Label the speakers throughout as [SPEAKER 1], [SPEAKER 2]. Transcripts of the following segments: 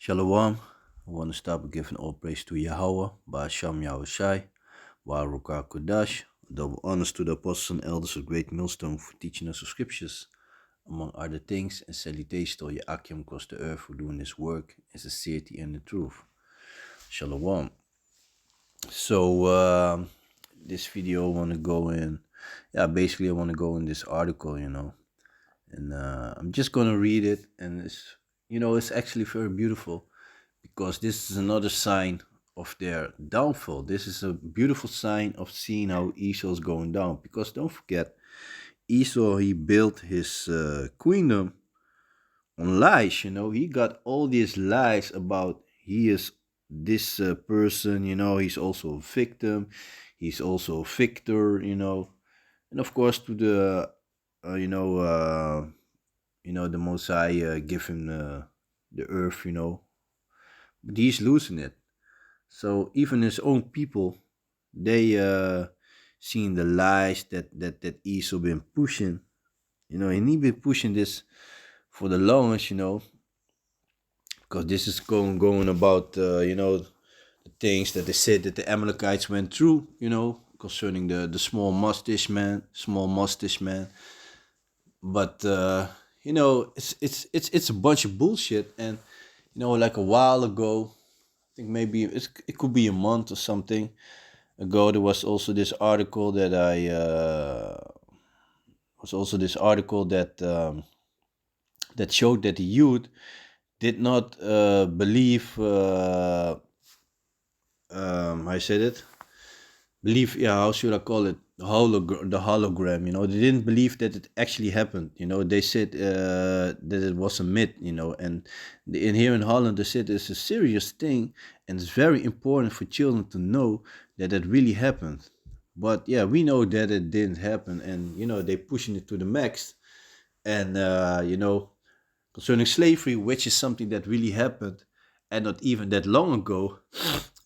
[SPEAKER 1] Shalom. I want to start by giving all praise to Yahweh, Ba'asham Yahushai, Barukah Kodash, double honors to the apostles and elders of Great Millstone for teaching us the scriptures, among other things, and salutations to all Yakim across the earth for doing this work in sincerity and the truth. Shalom. So, this video I want to go in, basically I want to go in this article, and I'm just going to read it, and it's actually very beautiful, because this is another sign of their downfall. This is a beautiful sign of seeing how Esau is going down. Because don't forget, Esau, he built his kingdom on lies. He got all these lies about he is this person. He's also a victim. He's also a victor. And of course, to the the Most High give him the earth. But he's losing it. So even his own people, they seeing the lies that Esau been pushing, and he been pushing this for the longest, because this is going about the things that they said that the Amalekites went through, concerning the small mustache man. But it's a bunch of bullshit. And like a while ago, I think maybe it could be a month or something ago, there was also this article that that showed that the youth did not believe. I said it. Believe, yeah. How should I call it? The hologram. They didn't believe that it actually happened. They said that it was a myth. And in here in Holland, they said it's a serious thing, and it's very important for children to know that it really happened. But yeah, we know that it didn't happen, and they pushing it to the max. And concerning slavery, which is something that really happened, and not even that long ago,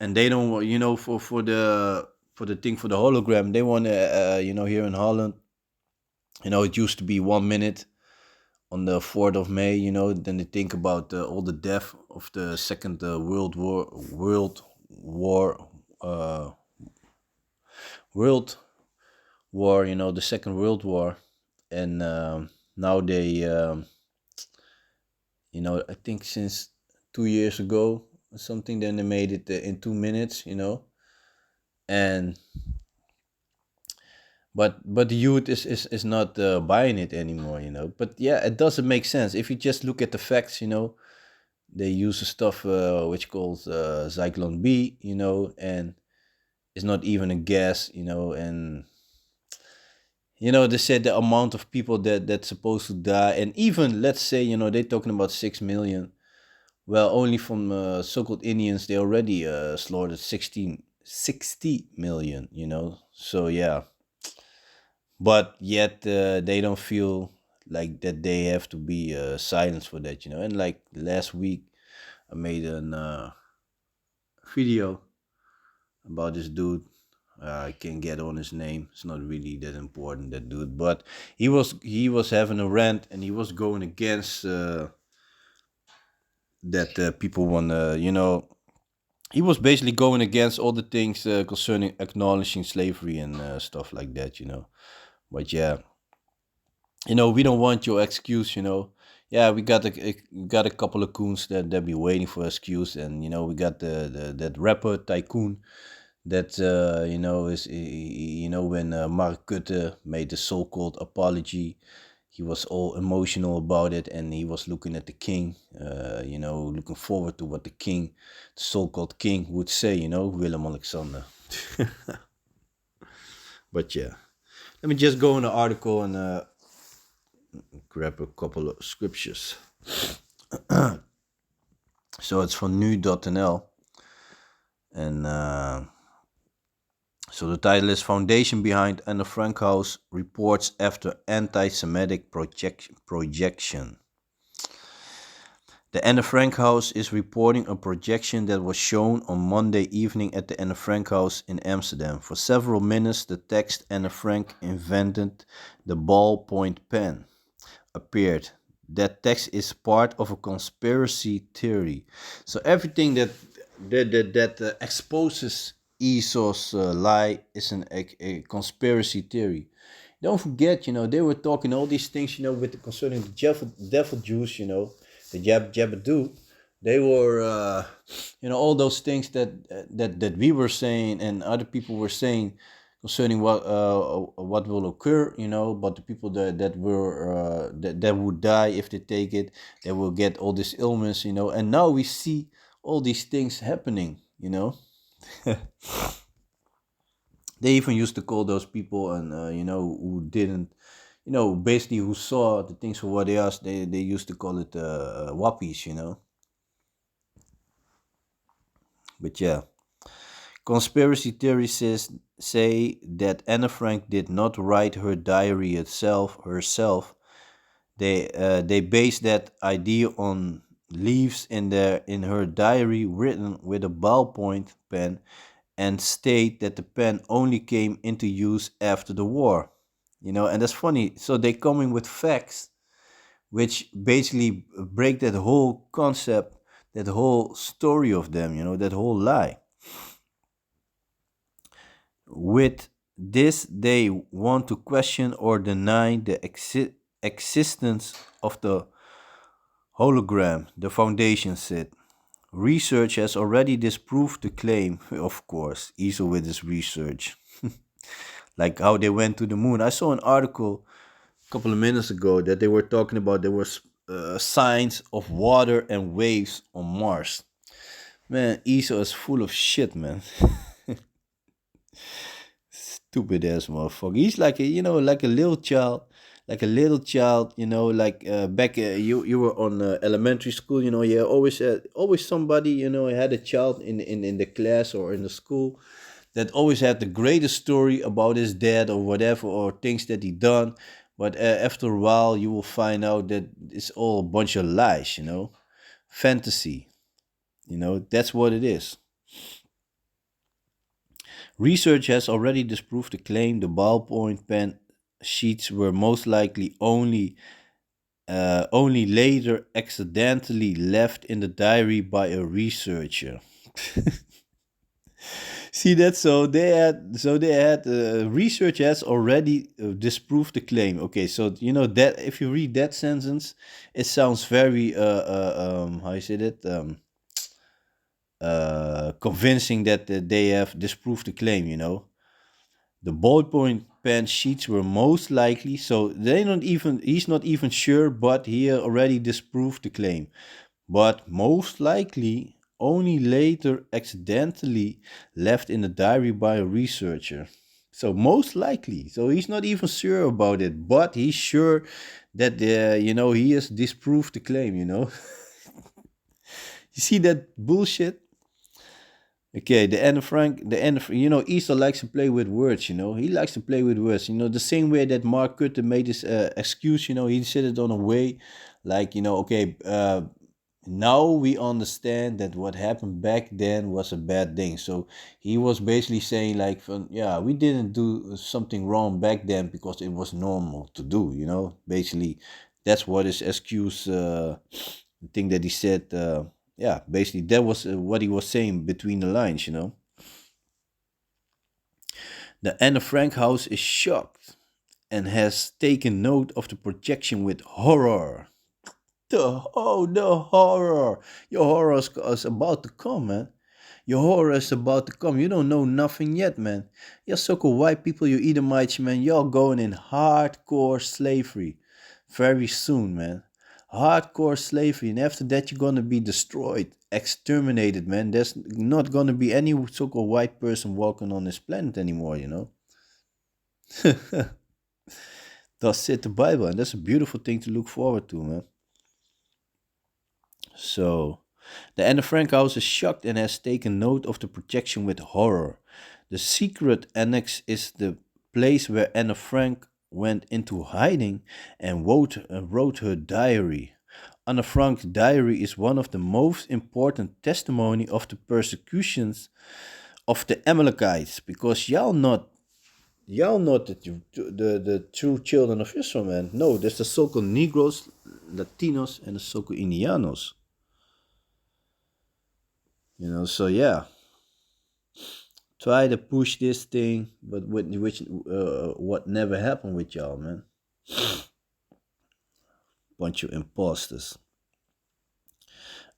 [SPEAKER 1] and they don't want, for the thing for the hologram, they want to, here in Holland, it used to be 1 minute on the 4th of May, then they think about all the death of the second world war, the Second World War. And now they, I think since 2 years ago or something, then they made it in 2 minutes, and but the youth is not buying it anymore, but yeah, it doesn't make sense if you just look at the facts. They use the stuff which calls Zyklon B, and it's not even a gas, and they said the amount of people that's supposed to die, and even let's say, they're talking about 6 million. Well, only from so-called Indians, they already slaughtered 60 million, so yeah. But yet they don't feel like that they have to be silenced for that, and like last week I made a video about this dude. I can't get on his name. It's not really that important, that dude. But he was having a rant, and he was going against that people want to, he was basically going against all the things concerning acknowledging slavery and stuff like that, But yeah, we don't want your excuse, Yeah, we got a couple of coons that be waiting for excuse, and we got the that rapper tycoon that is when Mark Rutte made the so-called apology, he was all emotional about it, and he was looking at the king, looking forward to what the king, the so-called king, would say, Willem Alexander. But yeah, let me just go in the article and grab a couple of scriptures. So it's from nu.nl, and so the title is Foundation Behind Anne Frank House Reports After Anti-Semitic Projection. The Anne Frank House is reporting a projection that was shown on Monday evening at the Anne Frank House in Amsterdam. For several minutes, the text Anne Frank invented the ballpoint pen appeared. that text is part of a conspiracy theory. So everything that exposes Esau's lie is a conspiracy theory. Don't forget, they were talking all these things, with concerning the devil Jews, the Jabba. They were, all those things that we were saying and other people were saying concerning what will occur, but the people that would die if they take it, they will get all this illness, and now we see all these things happening, They even used to call those people and who didn't, basically who saw the things for what they are. They used to call it wappies, But yeah, conspiracy theorists say that Anne Frank did not write her diary herself. They base that idea on leaves in her diary written with a ballpoint pen and state that the pen only came into use after the war. And that's funny. So they come in with facts which basically break that whole concept, that whole story of them, that whole lie. With this, they want to question or deny the existence of the hologram, the foundation said. Research has already disproved the claim, of course, easy with this research. Like how they went to the moon. I saw an article a couple of minutes ago that they were talking about there was signs of water and waves on Mars. Man, ESO is full of shit, man. Stupid ass motherfucker. He's like a, like a little child, like back you were on elementary school, yeah, always somebody, had a child in the class or in the school that always had the greatest story about his dad or whatever or things that he done. But after a while, you will find out that it's all a bunch of lies, fantasy. That's what it is. Research has already disproved the claim the ballpoint pen sheets were most likely only later accidentally left in the diary by a researcher. See that? So they had research has already disproved the claim. Okay, so that if you read that sentence, it sounds very how you say that convincing that they have disproved the claim. The ballpoint pen sheets were most likely, so he's not even sure, but he already disproved the claim. But most likely only later accidentally left in a diary by a researcher. So most likely, so he's not even sure about it, but he's sure that he has disproved the claim. You see that bullshit? Okay, the Anne Frank, Easter likes to play with words, He likes to play with words, the same way that Mark Rutte made his excuse, he said it on a way like, okay, now we understand that what happened back then was a bad thing. So he was basically saying like, yeah, we didn't do something wrong back then because it was normal to do, Basically, that's what his excuse, thing that he said, yeah, basically that was what he was saying between the lines, The Anne Frank house is shocked and has taken note of the projection with horror. The horror. Your horror is about to come, man. Your horror is about to come. You don't know nothing yet, man. You're so-called white people, you Edomites, man. Y'all going in hardcore slavery very soon, man. Hardcore slavery. And after that, you're going to be destroyed, exterminated, man. There's not going to be any so-called white person walking on this planet anymore, Thus said the Bible. And that's a beautiful thing to look forward to, man. So, the Anne Frank house is shocked and has taken note of the projection with horror. The secret annex is the place where Anne Frank went into hiding and wrote her diary. Anne Frank's diary is one of the most important testimony of the persecutions of the Amalekites because y'all not the true children of Israel, man. No, there's the so-called Negroes, Latinos, and the so-called Indianos. So yeah, try to push this thing, but what never happened with y'all, man. Bunch of imposters.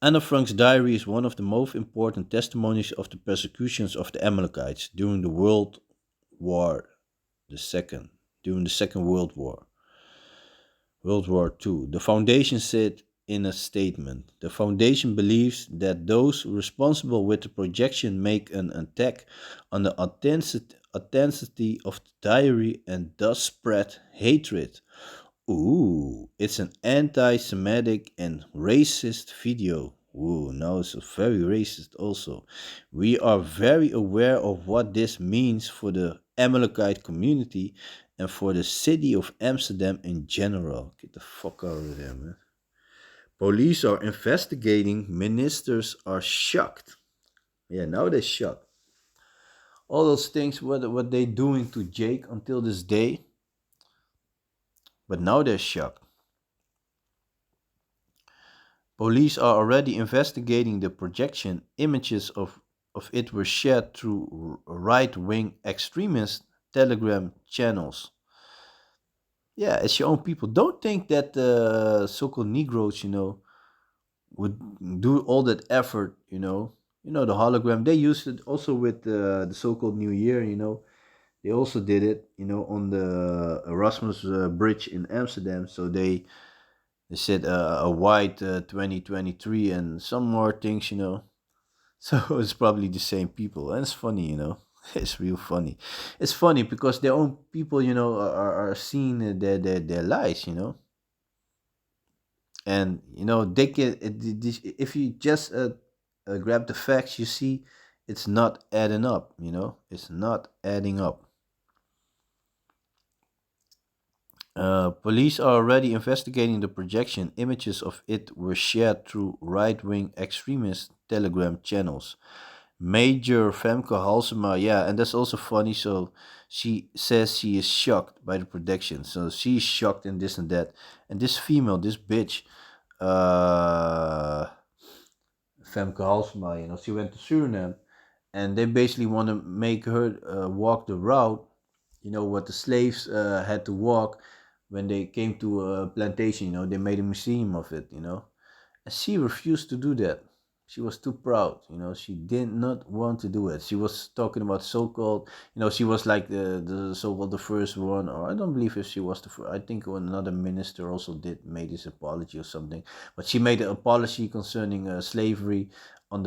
[SPEAKER 1] Anna Frank's diary is one of the most important testimonies of the persecutions of the Amalekites during the War the Second, during the Second World War II. The Foundation said in a statement, the Foundation believes that those responsible with the projection make an attack on the authenticity of the diary and thus spread hatred. Ooh, it's an anti-Semitic and racist video. Ooh, now it's very racist also. We are very aware of what this means for the Amalekite community and for the city of Amsterdam in general. Get the fuck out of there, man. Police are investigating. Ministers are shocked. Yeah, now they're shocked. All those things, what they doing to Jake until this day, but now they're shocked. Police are already investigating the projection. Images of it were shared through right-wing extremist Telegram channels. Yeah, it's your own people. Don't think that the so-called Negroes, would do all that effort, the hologram. They used it also with the so-called New Year, They also did it, on the Erasmus Bridge in Amsterdam. So they said a white 2023 and some more things. So it's probably the same people, and it's funny. It's real funny. It's funny because their own people, are seeing their lies. And they can if you just grab the facts, you see it's not adding up. It's not adding up. Police are already investigating the projection. Images of it were shared through right-wing extremist Telegram channels. Major Femke Halsema, yeah, and that's also funny. So she says she is shocked by the projection. So she's shocked and this and that. And this female, this bitch, uh, Femke Halsema, she went to Suriname, and they basically want to make her walk the route, what the slaves had to walk when they came to a plantation. They made a museum of it. And she refused to do that. She was too proud. She did not want to do it. She was talking about so-called, she was like the so-called the first one, or I don't believe if she was the first. I think another minister also made this apology or something. But she made an apology concerning slavery on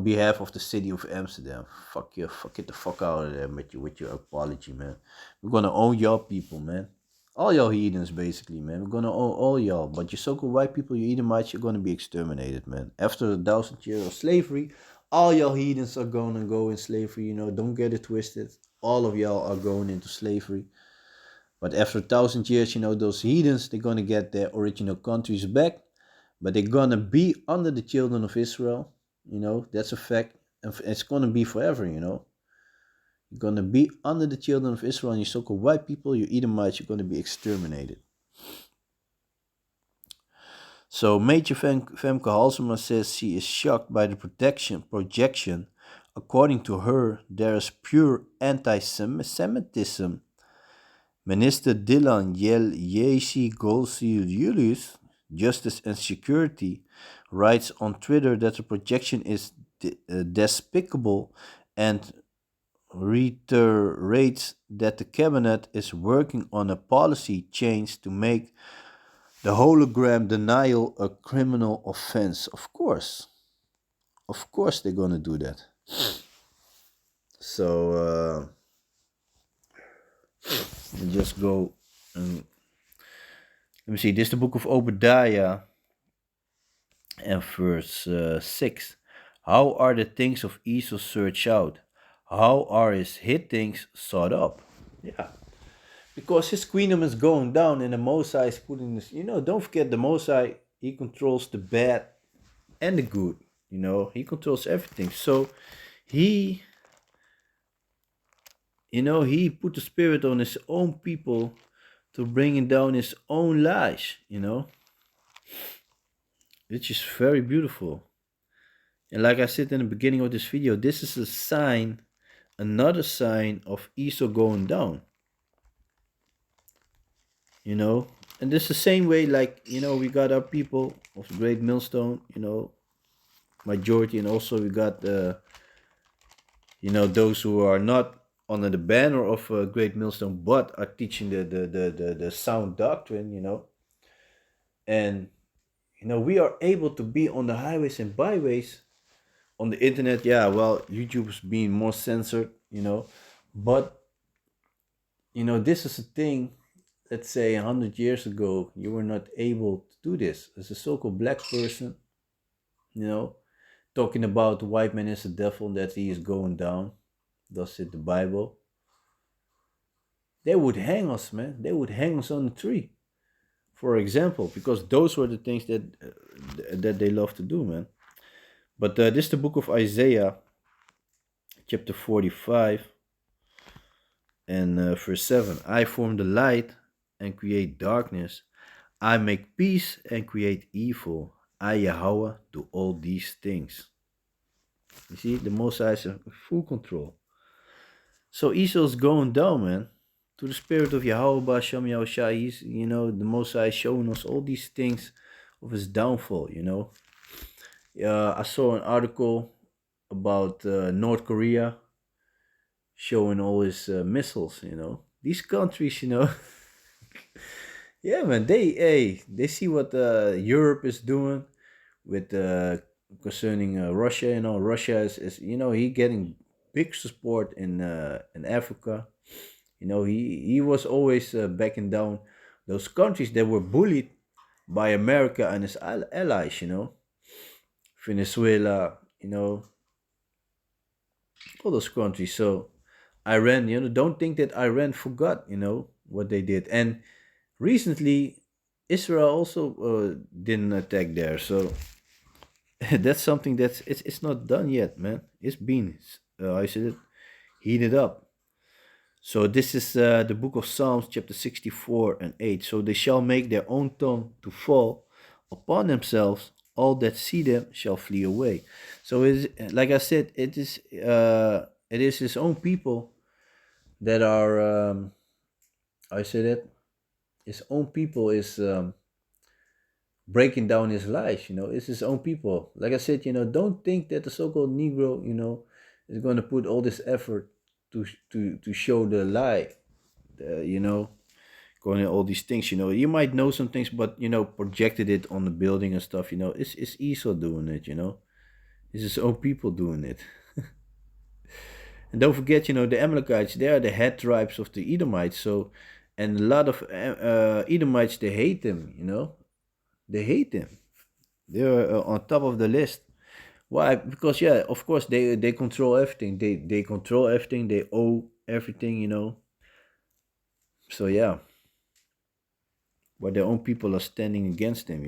[SPEAKER 1] behalf of the city of Amsterdam. Fuck you, get the fuck out of there with your apology, man. We're gonna own your people, man. All y'all heathens, basically, man. We're gonna own all y'all. But you so-called white people, you Edomites, you're gonna be exterminated, man. After 1,000 years of slavery, all y'all heathens are gonna go in slavery. Don't get it twisted. All of y'all are going into slavery. But after 1,000 years, those heathens, they're gonna get their original countries back. But they're gonna be under the children of Israel. That's a fact. And it's gonna be forever. You're going to be under the children of Israel, and you so-called white people, you Edomites, you're going to be exterminated. So Major Femke Halsema says she is shocked by the projection. According to her, there is pure anti-Semitism. Minister Dylan Yesi Golsi-Julius, Justice and Security, writes on Twitter that the projection is despicable and reiterates that the cabinet is working on a policy change to make the hologram denial a criminal offense. Of course they're gonna do that. So let me just go and let me see. This is the book of Obadiah and verse 6. How are the things of Esau searched out? How are his hid things sought up? Yeah. Because his kingdom is going down and the Mosai is putting this, don't forget the Mosai, he controls the bad and the good, he controls everything. So he He put the spirit on his own people to bringing down his own lies, which is very beautiful. And like I said in the beginning of this video, this is a sign, another sign of Esau going down, you know. And this the same way, like, we got our people of the Great Millstone, majority, and also we got, those who are not under the banner of Great Millstone, but are teaching the sound doctrine. And, we are able to be on the highways and byways on the internet. Yeah, well, YouTube's being more censored, but, this is a thing. Let's say 100 years ago, you were not able to do this. As a so-called black person, you know, talking about the white man is a devil and that he is going down, thus it the Bible. They would hang us, man. They would hang us on a tree, for example, because those were the things that they love to do, man. But this is the book of Isaiah, chapter 45 and verse 7. I form the light and create darkness. I make peace and create evil. I, Yahweh, do all these things. You see, the Most High is in full control. So Esau's going down, man. To the spirit of Yahweh, Basham Yahushua, he's, the Most High is showing us all these things of his downfall. I saw an article about North Korea showing all his missiles. These countries. Yeah, man, they see what Europe is doing with concerning Russia. Russia is he getting big support in Africa. He was always backing down those countries that were bullied by America and his allies. Venezuela, all those countries. So Iran, don't think that Iran forgot, what they did. And recently, Israel also didn't attack there. So that's something it's not done yet, man. It's been, I said it, heated up. So this is the book of Psalms, chapter 64 and 8. So they shall make their own tongue to fall upon themselves. All that see them shall flee away. So like I said, it is his own people that are, I said it, his own people is breaking down his lies. It's his own people. Like I said, don't think that the so-called Negro, is going to put all this effort to show the lie. Going all these things. You might know some things, but projected it on the building and stuff. It's Esau doing it. It's his own people doing it. And don't forget, the Amalekites, they are the head tribes of the Edomites. So, and a lot of Edomites, they hate them. They hate them. They're on top of the list. Why? Because yeah, of course they control everything. They control everything. They owe everything. So yeah, but their own people are standing against them.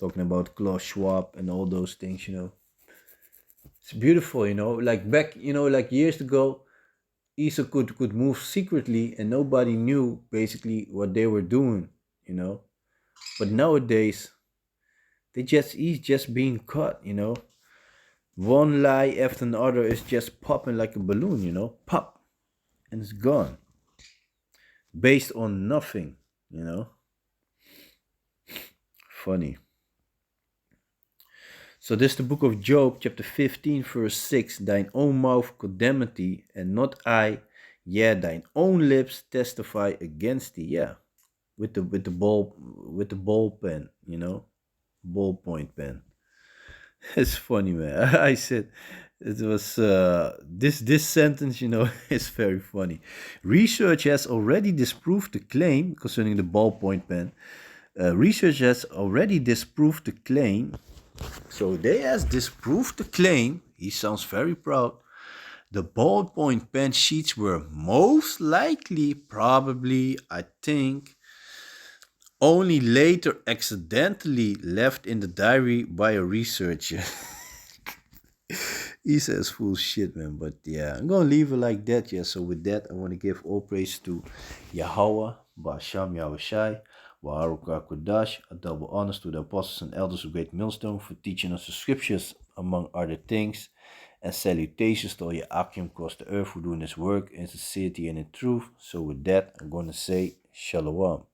[SPEAKER 1] Talking about Klaus Schwab and all those things. It's beautiful. Like back, like years ago, Esau could move secretly and nobody knew basically what they were doing. But nowadays, he's just being caught. One lie after another is just popping like a balloon. Pop, and it's gone. Based on nothing. Funny. So this is the book of Job, chapter 15, verse 6. Thine own mouth condemneth thee, and not I. Yeah, thine own lips testify against thee. Yeah, with the ball pen, ballpoint pen. It's funny, man. I said it was this sentence, is very funny. Research has already disproved the claim concerning the ballpoint pen. Research has already disproved the claim. So they has disproved the claim. He sounds very proud. The ballpoint pen sheets were most likely, probably, I think, only later accidentally left in the diary by a researcher. He says full shit, man. But yeah, I'm gonna leave it like that. Yeah. So with that, I want to give all praise to Yahweh, Basham Yahushai, Baruch Kodash, a double honors to the apostles and elders of Great Millstone for teaching us the scriptures, among other things. And salutations to all your Akim across the earth for doing this work in sincerity and in truth. So with that, I'm gonna say Shalom.